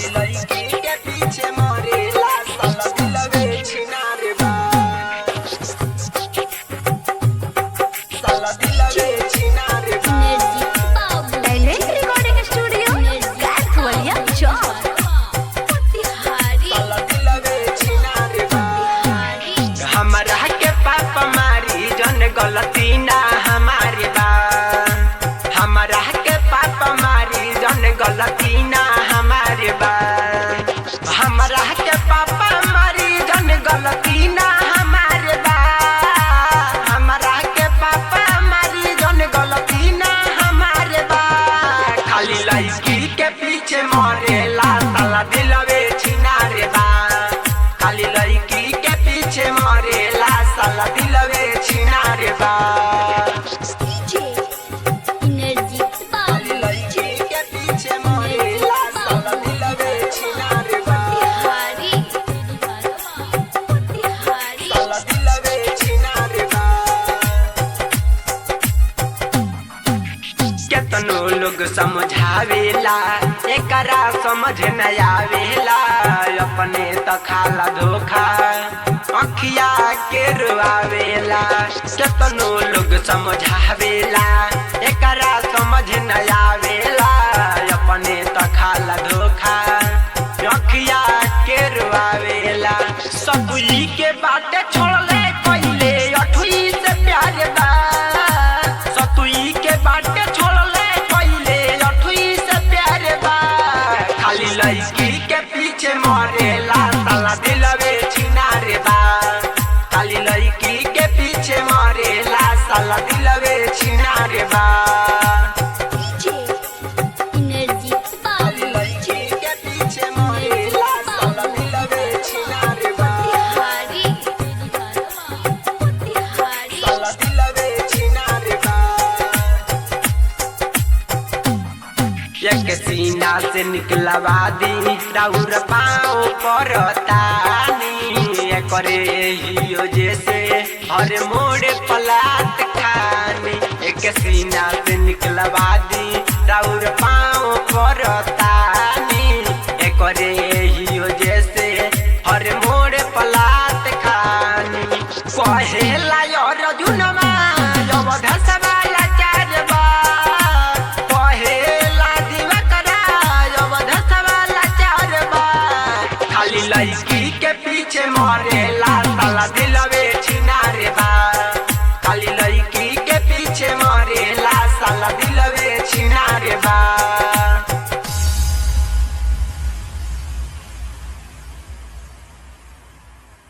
खाली लड़की के पीछे मरेला साला दिलवे छिनारे बा साला दिलवे छिनारे बा टैलेंट रिकॉर्डिंग स्टूडियो गायकवाड़िया चौक साला दिलवे छिनारे बा हमरा के पापा मारी जन गलती ना हमारे बा हमरा के पापा मारी जन गलती ना हमारे बा हमरा के पापा मारी जन गलती ना हमारे बा हमरा के पापा मारी जन गलती ना हमारे बा खाली लड़की के पीछे मरेला साला दिलवे छिनारे बा खाली लड़की के पीछे मरेला साला दिलवे छिनारे बा खाली लड़की के पीछे मरेला साला दिलवे छिनारे बा साला दिलवे छिनारे बा केतनो लोग समझावेला एकरा समझ न आवेला अपने त खाला धोखा अखिया के रुआवेला केतनो लोग समझावेला एकरा समझ न आवेला अपने त खाला धोखा अखिया के रुआवेला सतुई के बाटे छोड़ले पहिले अठुई से प्यार बा सतुई के बाटे छोड़ले पहिले अठुई से प्यार बा खाली लड़की के पीछे मरेला साला दिलवे छिनारे बा खाली लड़की के पीछे मरेला साला दिलवे छिनारे बा खाली लड़की के पीछे मरेला साला दिलवे छिनारे बा साला दिलवे छिनारे बा एक सीना से निकलवा दी राउर पाँव परतानी करे हियो जैसे हर मोड़े पलाट खानी एक सीना से निकलवा दी राउर